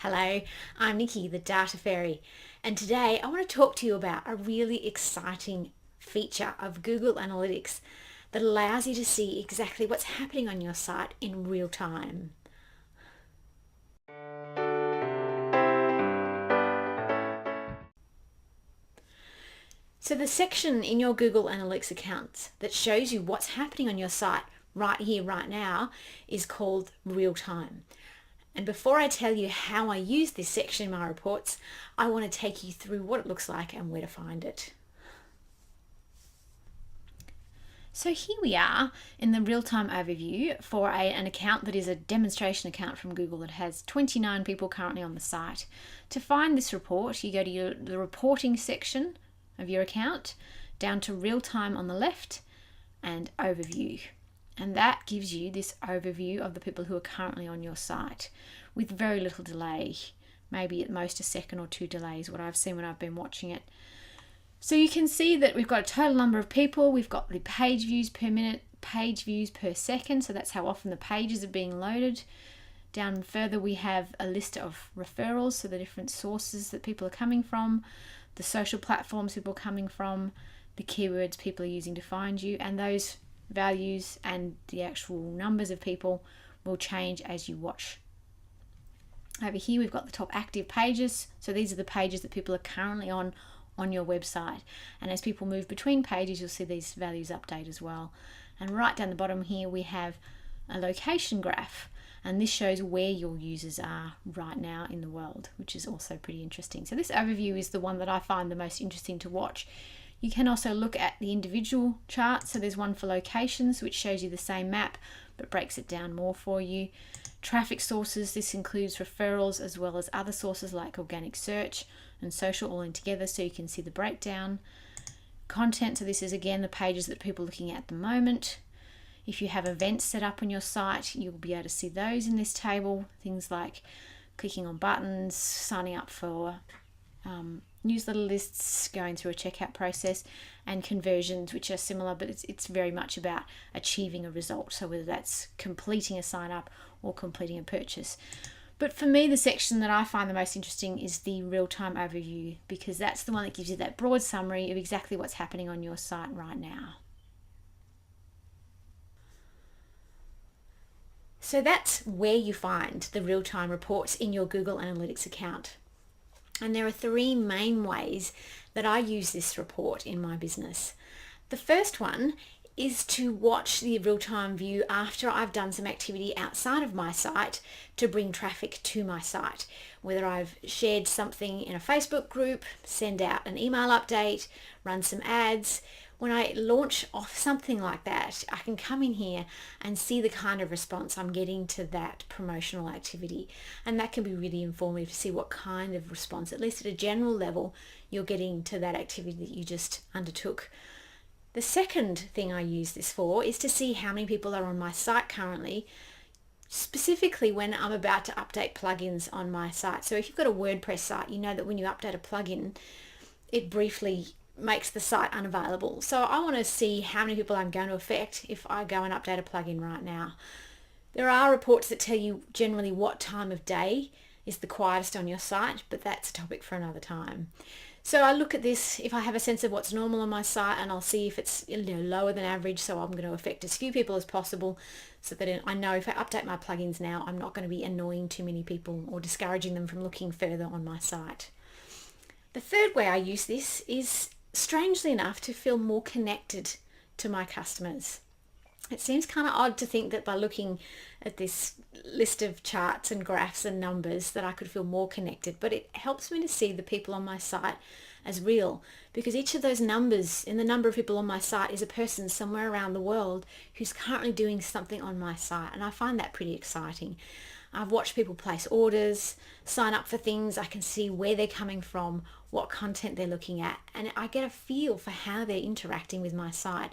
Hello, I'm Nikki, the Data Fairy, and today I want to talk to you about a really exciting feature of Google Analytics that allows you to see exactly what's happening on your site in real time. So the section in your Google Analytics account that shows you what's happening on your site right here, right now, is called Real Time. And before I tell you how I use this section in my reports, I want to take you through what it looks like and where to find it. So here we are in the real-time overview for an account that is a demonstration account from Google that has 29 people currently on the site. To find this report, you go to the reporting section of your account, down to real-time on the left, and overview. And that gives you this overview of the people who are currently on your site with very little delay, maybe at most a second or two delays, what I've seen when I've been watching it. So you can see that we've got a total number of people, we've got the page views per minute, page views per second, so that's how often the pages are being loaded. Down further we have a list of referrals, so the different sources that people are coming from, the social platforms people are coming from, the keywords people are using to find you, and those values and the actual numbers of people will change as you watch. Over here we've got the top active pages, so these are the pages that people are currently on your website, and as people move between pages you'll see these values update as well. And right down the bottom here we have a location graph, and this shows where your users are right now in the world, which is also pretty interesting. So this overview is the one that I find the most interesting to watch. You can also look at the individual charts. So there's one for locations, which shows you the same map, but breaks it down more for you. Traffic sources, this includes referrals as well as other sources like organic search and social all in together, so you can see the breakdown. Content, so this is again the pages that people are looking at the moment. If you have events set up on your site, you'll be able to see those in this table. Things like clicking on buttons, signing up for newsletter lists, going through a checkout process, and conversions, which are similar, but it's very much about achieving a result. So whether that's completing a sign up or completing a purchase. But for me, the section that I find the most interesting is the real-time overview, because that's the one that gives you that broad summary of exactly what's happening on your site right now. So that's where you find the real-time reports in your Google Analytics account. And there are three main ways that I use this report in my business. The first one is to watch the real-time view after I've done some activity outside of my site to bring traffic to my site. Whether I've shared something in a Facebook group, send out an email update, run some ads. When I launch off something like that, I can come in here and see the kind of response I'm getting to that promotional activity. And that can be really informative to see what kind of response, at least at a general level, you're getting to that activity that you just undertook. The second thing I use this for is to see how many people are on my site currently, specifically when I'm about to update plugins on my site. So if you've got a WordPress site, you know that when you update a plugin, it briefly makes the site unavailable. So I want to see how many people I'm going to affect if I go and update a plugin right now. There are reports that tell you generally what time of day is the quietest on your site, but that's a topic for another time. So I look at this if I have a sense of what's normal on my site, and I'll see if it's lower than average, so I'm going to affect as few people as possible so that I know if I update my plugins now, I'm not going to be annoying too many people or discouraging them from looking further on my site. The third way I use this is, strangely enough, to feel more connected to my customers. It seems kind of odd to think that by looking at this list of charts and graphs and numbers that I could feel more connected, but it helps me to see the people on my site as real, because each of those numbers in the number of people on my site is a person somewhere around the world who's currently doing something on my site, and I find that pretty exciting. I've watched people place orders, sign up for things. I can see where they're coming from, what content they're looking at, and I get a feel for how they're interacting with my site.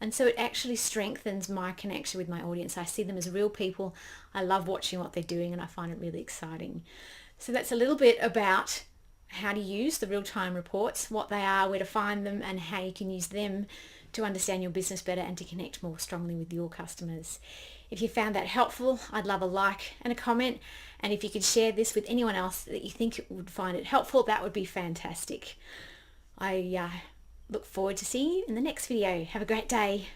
And so it actually strengthens my connection with my audience. I see them as real people. I love watching what they're doing, and I find it really exciting. So that's a little bit about how to use the real-time reports, what they are, where to find them, and how you can use them to understand your business better and to connect more strongly with your customers. If you found that helpful, I'd love a like and a comment. And if you could share this with anyone else that you think would find it helpful, that would be fantastic. I look forward to seeing you in the next video. Have a great day.